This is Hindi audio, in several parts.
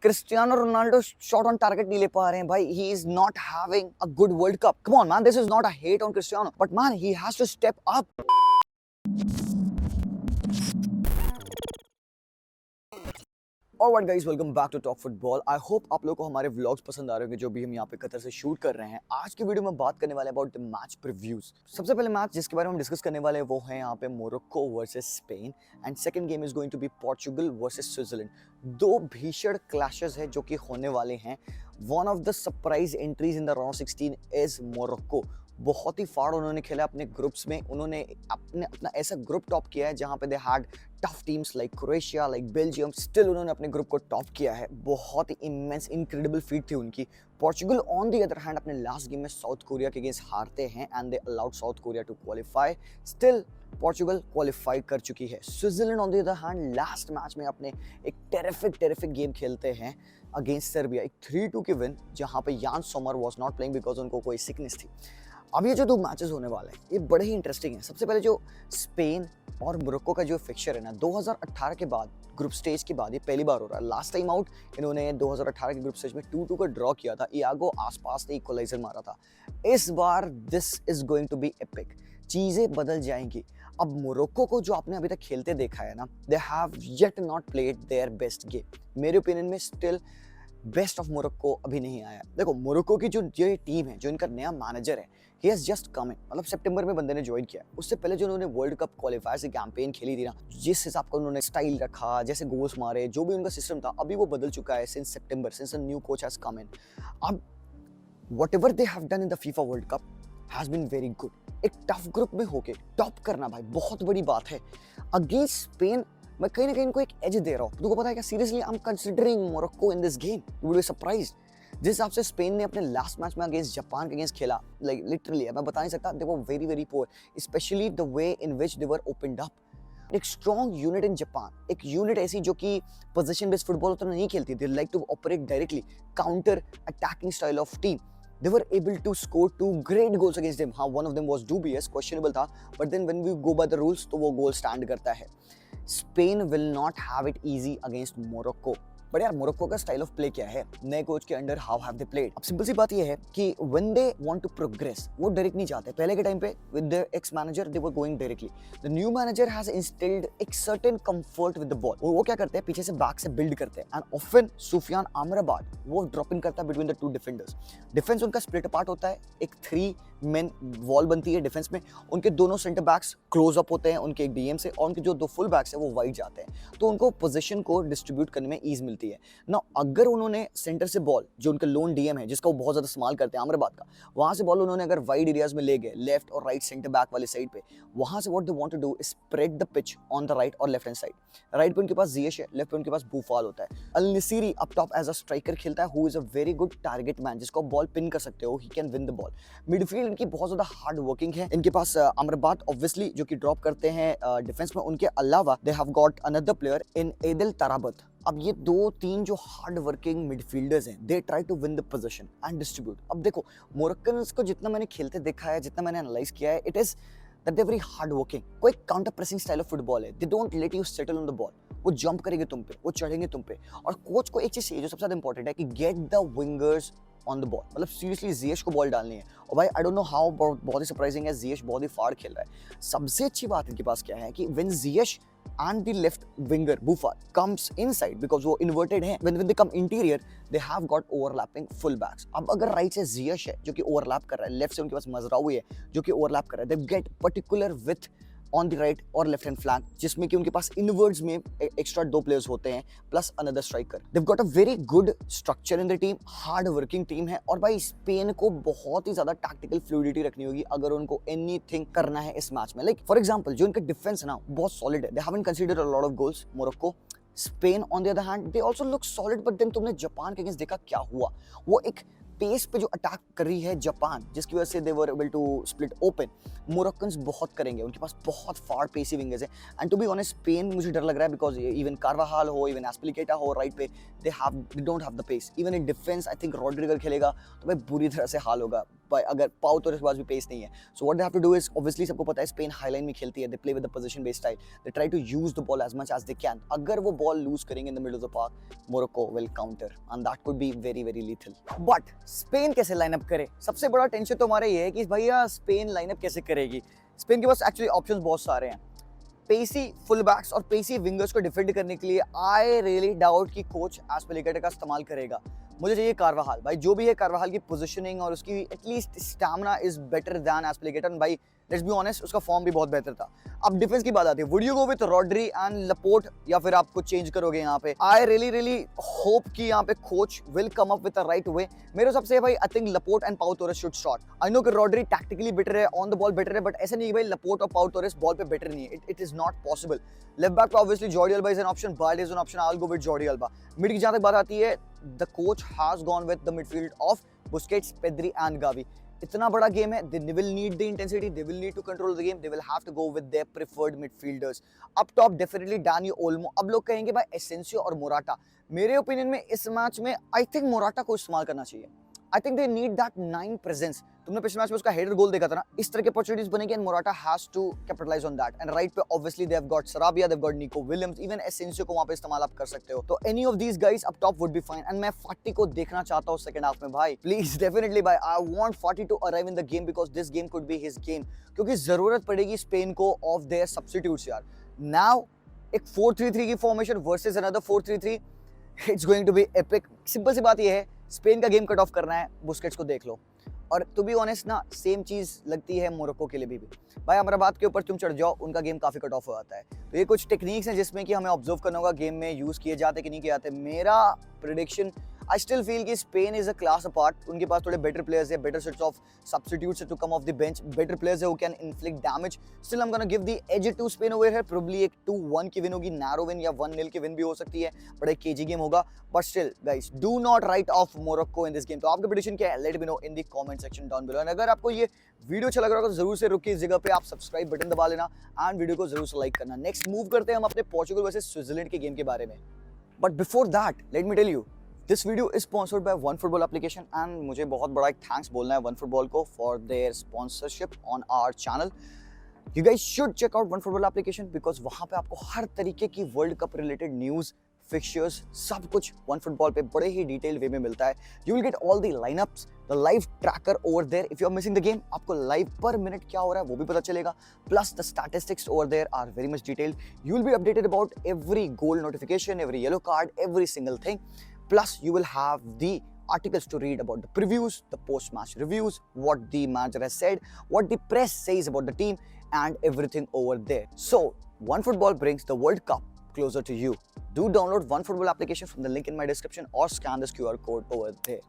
Cristiano Ronaldo shot on target नहीं ले पा रहे हैं भाई. He is not having a good World Cup. Come on man, this is not a hate on Cristiano, but man he has to step up. Alright guys, welcome back to Talk Football. I hope आप लोगों को हमारे व्लॉग्स पसंद आ रहे होंगे जो भी हम यहाँ पे कतर से शूट कर रहे हैं. आज की वीडियो में बात करने वाले हैं अबाउट द मैच प्रीव्यूज. सबसे पहले मैच जिसके बारे में हम डिस्कस करने वाले हैं वो है यहाँ पे Morocco versus Spain and second game is going to be Portugal versus Switzerland. दो भीषण क्लैशेस है जो कि होने वाले हैं. One of the surprise entries in the round 16 is Morocco. बहुत ही फाड़ उन्होंने खेला अपने ग्रुप्स में. उन्होंने अपना ऐसा ग्रुप टॉप किया है जहाँ पे they had tough teams like Croatia, like Belgium. Still उन्होंने अपने ग्रुप को टॉप किया है. बहुत ही इमेंस इनक्रेडिबल फीट थी उनकी. Portugal on the other hand अपने लास्ट गेम में साउथ कोरिया के अगेंस्ट हारते हैं and they allowed South Korea to qualify. Still Portugal qualify कर चुकी है. Switzerland on the other hand last match में अपने एक टेरिफिक गेम खेलते हैं अगेंस्ट सर्बिया. एक 3-2 की विन जहाँ पे यान Somer was not playing because उनको कोई सिकनेस थी. अब ये जो दो मैचेस होने वाले हैं ये बड़े ही इंटरेस्टिंग हैं. सबसे पहले जो स्पेन और मोरक्को का जो फिक्चर है ना, 2018 के बाद ग्रुप स्टेज के बाद ये पहली बार हो रहा है. लास्ट टाइम आउट इन्होंने 2018 के ग्रुप स्टेज में 2-2 का ड्रॉ किया था. इयागो आसपास ने इक्वलाइजर मारा था. इस बार this is going to be epic. चीज़ें बदल जाएंगी. अब मोरक्को को जो आपने अभी तक खेलते देखा है ना, they have yet not played their best game. मेरे ओपिनियन में स्टिल बेस्ट ऑफ मोरक्को अभी नहीं आया. देखो मोरक्को की जो ये टीम है, जो इनका नया मैनेजर है, ही हैज जस्ट कम इन. मतलब सितंबर में बंदे ने ज्वाइन किया. उससे पहले जो उन्होंने वर्ल्ड कप क्वालिफायर से कैंपेन खेली थी ना, जिस हिसाब का उन्होंने स्टाइल रखा, जैसे गोल्स मारे, जो भी उनका सिस्टम था, अभी वो बदल चुका है since September, since a new coach has come in. अब whatever they have done in the FIFA World Cup has been very good. एक टफ ग्रुप में होके टॉप करना भाई बहुत बड़ी बात है. अगेंस्ट स्पेन मैं कहीं ना कहीं इनको एक एज दे रहा हूँ. तुमको पता है क्या, seriously I am considering Morocco in this game. You will be surprised. जिस हिसाब से स्पेन ने अपने लास्ट मैच में अगेंस्ट जापान के अगेंस्ट खेला, लाइक लिटरली मैं बता नहीं सकता, they were very poor, especially the way in which they were opened up. एक स्ट्रॉन्ग यूनिट इन जापान, एक यूनिट ऐसी जो कि पोजीशन बेस्ड फुटबॉल उतना नहीं खेलती. They like to operate directly, counter attacking style of team. They were able to score 2 great goals against them. हाँ, one of them was dubious, questionable था, but then when we go by the rules तो वो गोल स्टैंड करता है. Spain will not have it easy against Morocco. But यार मोरक्को का स्टाइल ऑफ प्ले क्या है, नए कोच के under how have they played. अब सिंपल सी बात ये है कि when they want to progress वो डायरेक्ट नहीं जाते. पहले के टाइम पे with their ex manager they were going directly. The new manager has instilled एक certain comfort with the ball. वो क्या करते हैं, पीछे से बैक से बिल्ड करते हैं. एंड ऑफन सुफियान अमराबाद वो ड्रॉप इन करता है between the two defenders. Defence उनका स्प्लिट अपार्ट होता है. एक 3 मेन वॉल बनती है डिफेंस में. उनके दोनों सेंटर बैक्स क्लोज अप होते हैं उनके एक डीएम से, और उनके जो 2 फुल बैक्स है वो वाइड जाते हैं. तो उनको पोजीशन को डिस्ट्रीब्यूट करने में ईज मिलती है ना. अगर उन्होंने सेंटर से बॉल, जो उनका लोन डीएम है जिसका वो बहुत ज्यादा इस्तेमाल करते हैं अमराबाद का, वहां से बॉल उन्होंने अगर वाइड एरियाज में ले गए, लेफ्ट और राइट सेंटर बैक वाले साइड पे, वहां से what they want to do is spread the pitch on the right और लेफ्ट हैंड साइड. राइट पे उनके पास जियश है, लेफ्ट पे उनके पास बूफाल होता है. Al Nesyri up top as a striker खेलता है, who is a very good target man, जिसको बॉल पिन कर सकते हो, he can win the ball. Midfield इनकी बहुत ज्यादा हार्ड वर्किंग है. इनके पास अमराबाद ऑब्वियसली जो कि ड्रॉप करते हैं डिफेंस में. उनके अलावा they have got another player in Adel Taarabt. अब ये 2-3 जो हार्ड वर्किंग मिडफील्डर्स हैं, they try to win the position and distribute. अब देखो मोरक्कन्स को जितना मैंने खेलते देखा है, जितना मैंने एनालाइज किया है, it is that they very hard working. कोई counter pressing style of football है. They don't let you settle on the ball. वो जंप करेंगे तुम पे, वो चढ़ेंगे तुम पे. और कोच को एक चीज चाहिए जो सबसे ज्यादा इंपॉर्टेंट है कि get the wingers on the ball. मतलब सीरियसली जियश को बॉल डालनी है. और भाई आई डोंट नो हाउ, बहुत ही सरप्राइजिंग है, जियश बहुत ही फाड़ खेल रहा है. सबसे अच्छी बात इनके पास क्या है कि when जियश and the left winger Buffal comes inside, because वो inverted हैं, when they come interior they have got overlapping full backs. अब अगर राइट से जियश है जो कि ओवरलैप कर रहा है, लेफ्ट से उनके पास मजरावी है जो कि ओवरलैप कर रहा है, they get particular width on the right और लेफ्ट हैंड फ्लैंक, जिसमें कि उनके पास इनवर्ड्स में एक्स्ट्रा 2 प्लेयर्स होते हैं plus another striker. They've got a very good structure in the team, hard working team है. और भाई स्पेन को बहुत ही ज्यादा टैक्टिकल फ्लूइडिटी रखनी होगी अगर उनको एनीथिंग करना है इस मैच में. लाइक फॉर एग्जांपल जो इनका डिफेंस है ना बहुत सॉलिड है. They haven't conceded a lot of goals Morocco. Spain on the other hand they also look solid, but then तुमने जापान के अगेंस्ट देखा क्या हुआ. वो एक पेस पे जो अटैक कर रही है जापान, जिसकी वजह से they were able to split open, Moroccans बहुत करेंगे, उनके पास बहुत फार पेसी विंगर्स है। And to be honest Spain मुझे डर लग रहा है बिकॉज इवन कार्वाहाल हो, इवन एस्पिलिकेटा हो राइट पे, they don't have the pace. Even in defence I think Rodri खेलेगा तो भाई बुरी तरह से हाल होगा भाई, अगर पाउ तोरेस के पास भी पेस नहीं है। So what they have to do is, obviously सबको पता है स्पेन हाईलाइन में खेलती है, they play with the position based style, they try to use the ball as much as they can. अगर वो बॉल लूज करेंगे in the middle of the park, Morocco will counter and that could be very very lethal. But Spain कैसे लाइनअप करे, सबसे बड़ा टेंशन तो हमारा ये है कि भैया स्पेन लाइनअप कैसे करेगी। स्पेन के पास एक्चुअली ऑप्शंस बहुत सारे हैं, पेसी फुल बैक्स और पेसी विंगर्स को डिफेंड करने के लिए आई रियली डाउट कि कोच एस्पिलिकेटा का इस्तेमाल करेगा। मुझे चाहिए कार्वाहाल, भाई जो भी है कार्वाहाल की पोजीशनिंग और उसकी at least stamina is better than Azpilicueta. भाई लेट्स बी ऑनेस्ट उसका फॉर्म भी बहुत बेहतर था। अब डिफेंस की बात आती है, would you go with Rodri and Laporte या फिर आप कुछ चेंज करोगे यहाँ पे? आई रियली होप कि यहाँ पे coach will come up with the right way. मेरे हिसाब से भाई आई थिंक लपोर्ट एंड पाउ Torres should start. I know कि रॉड्री टैक्टिकली बेटर है, ऑन द बॉल बेटर है, बट ऐसा नहीं है भाई लपोर्ट और पाउ तोरेस बॉल पे बेटर नहीं है, it is not possible. Left back पे obviously Jordi Alba is an option, Balde is an option, I will go with Jordi Alba. Mid की जहां तक बात आती है, the coach has gone with the midfield of Busquets, Pedri and Gavi. इतना बड़ा गेम है, they will need the intensity, they will need to control the game, they will have to go with their preferred midfielders. Up top definitely Dani Olmo। अब लोग कहेंगे भाई एसेंसियो और मोराटा, मेरे ओपिनियन में इस मैच में आई थिंक मोराटा को इस्तेमाल करना चाहिए। I think they need that 9 presence. तुमने पिछले मैच में उसका हेडर गोल देखा था ना, इस तरह के अपॉर्चुनिटीज बनेंगे and Morata has to capitalise on that. And right पे obviously they have got Sarabia, they have got Nico Williams, even Asensio को वहां पे इस्तेमाल आप कर सकते हो। तो any of these guys up top would be fine. And मैं फाटी को देखना चाहता हूं सेकंड हाफ में भाई, प्लीज डेफिनेटली भाई, I want Fati to arrive in the game because this game could be his game, क्योंकि जरूरत पड़ेगी स्पेन को ऑफ देयर सब्स्टिट्यूट्स यार। नाउ एक 4-3-3 की formation versus another 4-3-3, it's going to be epic. Simple सी बात ये है, स्पेन का गेम कट ऑफ करना है, बुस्केट्स को देख लो। और टू बी ऑनेस्ट ना, सेम चीज लगती है मोरक्को के लिए भी भाई, हमारा बात के ऊपर तुम चढ़ जाओ, उनका गेम काफी कट ऑफ हो जाता है। तो ये कुछ टेक्निक्स हैं जिसमें कि हमें ऑब्जर्व करना होगा गेम में यूज किए जाते कि नहीं किए जाते। मेरा प्रेडिक्शन, आई स्टिल फील कि Spain is a class apart, उनके पास थोड़े बेटर प्लेयर्स है, better sets of substitutes to come off the bench, better players है who can inflict damage. Still I am gonna give the edge to Spain over here, probably एक 2-1 की विन होगी, नैरो विन या 1-0 की विन भी हो सकती है, बड़ा एक केजी गेम होगा। But still guys, do not right of Morocco in this game. तो आपका प्रेडिक्शन क्या है, let me know in the comment section down below. And अगर आपको ये वीडियो अच्छा लग रहा हो तो जरूर से रुक के इस जगह पे आप सब्सक्राइब बटन दबा लेना एंड वीडियो को जरूर से लाइक करना। नेक्स्ट मूव करते हैं हम अपने पोर्चुगल वर्सेस स्विट्जरलैंड के गेम के बारे में। But before that let me tell you, this video is sponsored by one football application and मुझे बहुत बड़ा एक थैंक्स बोलना है वन फुटबॉल को for their sponsorship on our channel. You guys should check out one football application because वहां पे आपको हर तरीके की world cup related news, fixtures, सब कुछ वन फुटबॉल पे बड़े ही डिटेल वे में मिलता है। You will get all the lineups, the live tracker over there. If you are missing the game, आपको लाइव पर मिनट क्या हो रहा है वो भी पता चलेगा। Plus the statistics over there are very much detailed. You will be updated about every goal notification, every yellow card, every single thing. Plus, you will have the articles to read about the previews, the post-match reviews, what the manager has said, what the press says about the team, and everything over there. So, OneFootball brings the World Cup closer to you. Do download OneFootball application from the link in my description or scan this QR code over there.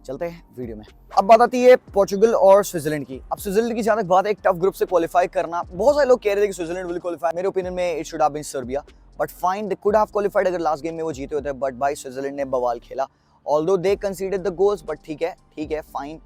चलते हैं वीडियो में। अब बात आती है पोर्चुगल और स्विट्जरलैंड की। अब स्विट्जरलैंड की जहां तक बात है, एक टफ ग्रुप से क्वालिफाई करना, बहुत सारे लोग कह रहे थे कि स्विट्जरलैंड विल क्वालिफाई। मेरे ओपिनियन में it should have been Serbia, but fine, they could have qualified अगर लास्ट गेम में वो जीते होते। बट भाई स्विट्जरलैंड ने बवाल खेला, although they considered the goals, but ठीक है फाइन,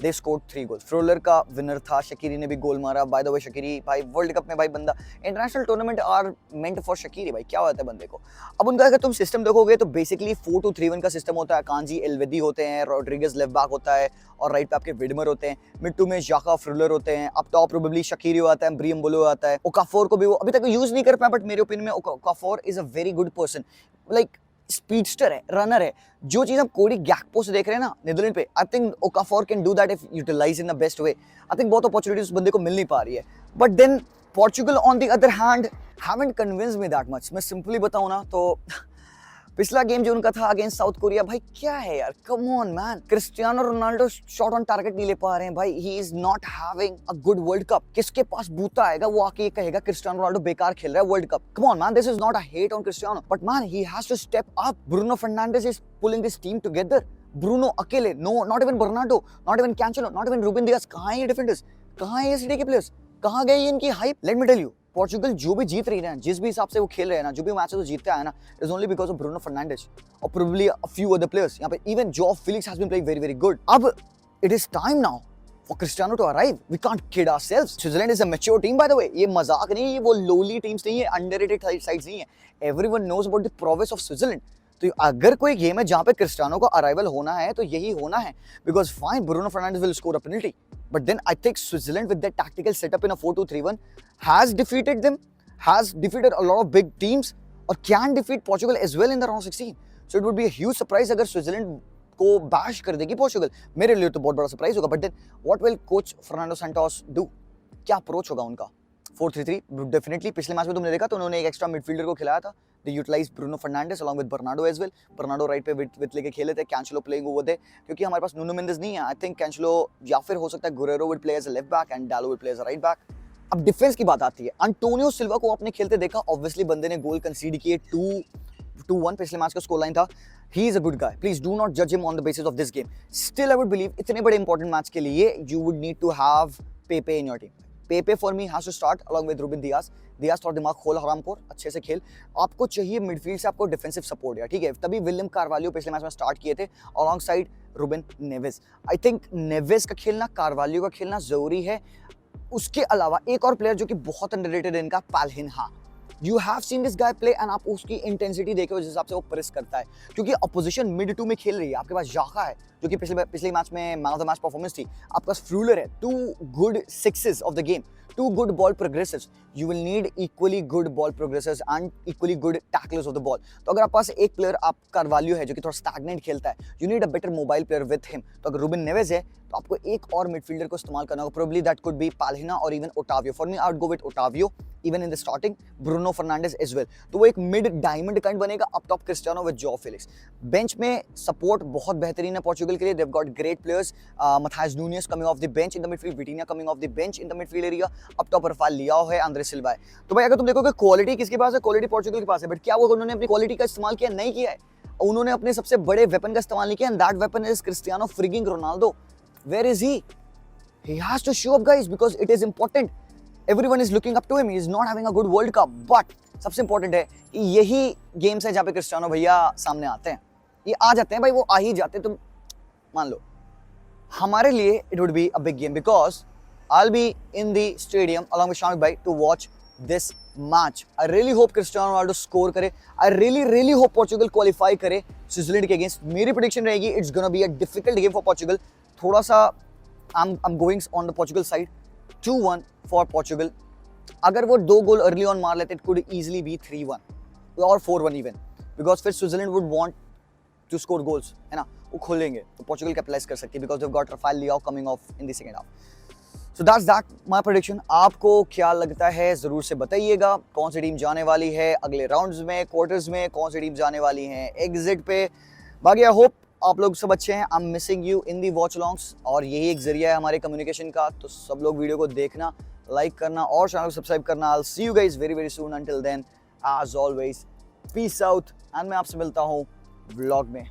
दे स्कोर्ड 3 गोल्स। फ्रोलर का विनर था, शकीरी ने भी गोल मारा। बाय द वे शकीरी भाई वर्ल्ड कप में भाई बंदा, international tournament are meant for Shaqiri भाई, क्या होता है बंदे को। अब उनका अगर तुम सिस्टम देखोगे तो बेसिकली 4-2-3-1 का सिस्टम होता है। कांजी एलवेदी होते हैं, रॉड्रिगेज लेफ्ट बैक होता है और राइट पे आपके विडमर होते हैं, मिड टू में जाका फ्रोलर होते हैं, अब टॉप प्रोबेबली शकीरी आता है, ब्रियम्बोलो आता है। ओकाफोर को भी वो अभी तक यूज नहीं कर पाया, बट मेरे ओपिनियन में ओकाफोर is a very good person, like speedster है, रनर है। जो चीज हम कोडी गैक्पो से देख रहे हैं ना नीदरलैंड पे, I think Okafor can do that if utilize in the best way. I think बहुत अपॉर्चुनिटीज उस बंदे को मिल नहीं पा रही है। But then Portugal on the other hand haven't convinced me that much. मैं सिंपली बताऊं ना तो पिछला गेम जो उनका था अगेंस्ट साउथ कोरिया, भाई क्या है यार, कम on man. Cristiano Ronaldo shot on target नहीं ले पा रहे हैं भाई, he is not having a good world cup. किसके पास बूता आएगा वो आके ये कहेगा क्रिस्टियानो रोनाल्डो बेकार खेल रहा है World Cup. Come on man, this is not a hate on Cristiano, but man he has to step up. Bruno Fernandes is pulling this team together. Bruno अकेले, no, not even Bernardo, not even Cancelo, not even Ruben Dias. कहां है ये डिफेंडर्स, कहां है ये सिटी के प्लेयर्स, कहां गए इनकी hype? Let me tell you, Portugal जो भी जीत रही है ना, जिस भी हिसाब से वो खेल रहे हैं ना, जो भी मैच तो जीतते आए ना, is only because of Bruno Fernandes और probably a few other players. यहाँ पे even Joao Felix has been playing very very good. अब it is time now for Cristiano to arrive. We can't kid ourselves. Switzerland is a mature team, by the way. ये मजाक नहीं है, ये वो lowly teams नहीं है, underrated sides नहीं है. Everyone knows about the prowess of Switzerland. तो अगर कोई गेम है जहाँ पे क्रिस्टियानो का अराइवल होना है तो यही होना है, because fine Bruno Fernandes will score a penalty, but then I think Switzerland with their tactical setup in a 4-2-3-1 has defeated them, has defeated a lot of big teams, or can defeat Portugal as well in the round 16. So it would be a huge surprise अगर Switzerland को बैश कर देगी पोर्चुगल। मेरे लिए तो बहुत बड़ा सरप्राइज होगा। But then what will coach Fernando Santos do? क्या अप्रोच होगा उनका? 4-3-3 डेफिनेटली। पिछले मैच में तुमने देखा तो उन्होंने एक एक्स्ट्रा मिडफील्डर को खिलाया था। They utilise Bruno Fernandes along with Bernardo as well. Bernardo right पे विथ लेके खेले थे, कैंसेलो प्लेइंग ओवर देयर, क्योंकि हमारे पास नुनो मेंडेस नहीं है। आई थिंक कैंसेलो या फिर हो सकता है Guerreiro would play as a left back and Dalot would play as a right back. अब डिफेंस की बात आती है। अंटोनियो सिल्वा को आपने खेलते देखा, ऑब्वियसली बंदे ने गोल कंसीड किए, 2-1 पिछले मैच का स्कोर लाइन था। He is a good guy. Please do not judge him on the basis of this game. Still, I would believe इतने बड़े important match के लिए you would need to have Pepe in your team. Pepe for me has to start along with Ruben Diaz. Diaz थोड़ा दिमाग खोल हरामखोर, अच्छे से खेल। आपको चाहिए मिडफील्ड से आपको डिफेंसिव सपोर्ट यार, ठीक है? तभी विलियम कार्वालियो पिछले मैच में स्टार्ट किए थे along Ruben Neves. I think Neves का खेलना, कार्वालियो का खेलना जरूरी है। उसके अलावा एक और प्लेयर जो कि बहुत अंडररेटेड है इनका, पाल्हिन्हा। You have seen this guy play and आप उसकी इंटेंसिटी देखे जिस हिसाब से वो प्रेस करता है, क्योंकि अपोजिशन मिड 2 में खेल रही है। आपके पास जाका है जो कि पिछले मैच में man of the match performance थी। आपके पास फ्रूलर है, 2 good sixes of the game, 2 good ball progressives. You will need equally good ball progressives and equally good tacklers off the ball. तो अगर आपके पास एक प्लेयर आप कार्वालियो है जो कि थोड़ा स्टैग्नेंट खेलता है, you need a better mobile player with him. तो अगर रूबेन नेवेस है तो आपको एक और मिडफील्डर को इस्तेमाल करना होगा। Probably that could be Palhinha और even Otavio. For me I would go with Otavio even in the starting, Bruno Fernandes as well. तो वो एक मिड डायमंड काइंड बनेगा, up top Cristiano with Joao Felix. Bench में सपोर्ट बहुत बेहतरीन है पोर्चुगल के लिए। They've got great players, Matheus Nunes coming off the bench in the midfield, Vitinha coming off the bench in the midfield area, up top Rafale लियाओ है, आंद्रे सिल्वा है। तो भाई अगर तुम देखोगे क्वालिटी किसके पास है, क्वालिटी पोर्चुगल के पास है, बट क्या वो उन्होंने अपनी क्वालिटी का इस्तेमाल किया? नहीं किया है। उन्होंने अपने सबसे बड़े वेपन का इस्तेमाल नहीं किया, and that weapon is Cristiano frigging Ronaldo. Where is he? He has to show up guys because it is important. Everyone is looking up to him. He is not having a good World Cup, but सबसे important है कि यही गेम्स है जहाँ पे क्रिस्टियानो भैया सामने आते हैं। ये आ जाते हैं भाई, वो आ ही जाते हैं। तुम मान लो हमारे लिए it would be a big game because I'll be in the stadium along with Shamik bhai to watch this match. I really hope Cristiano Ronaldo score करे. I really hope Portugal qualify करे स्विट्जरलैंड के अगेंस्ट। मेरी प्रेडिक्शन रहेगी it's gonna be a difficult game for Portugal. थोड़ा सा I'm going on the Portugal side, 2-1 for Portugal. अगर वो 2 गोल अर्ली ऑन मार लेते, it could easily be 3-1 और 4-1 even, because फिर Switzerland would want to score goals, है ना? वो खोलेंगे तो Portugal capitalize कर सकती है because they've got Rafael Leao coming off in the second half. So that's that my prediction. आपको क्या लगता है ज़रूर से बताइएगा। कौन सी टीम जाने वाली है अगले राउंड्स में, क्वार्टर्स में, कौन सी टीम जाने वाली है एग्जिट पे। बाकी आई होप आप लोग सब अच्छे हैं। I am missing you in the watch longs, और यही एक जरिया है हमारे कम्युनिकेशन का। तो सब लोग वीडियो को देखना, लाइक करना और चैनल को सब्सक्राइब करना। I will see you guys very very soon. Until then as always peace out, and मैं आपसे मिलता हूँ व्लॉग में।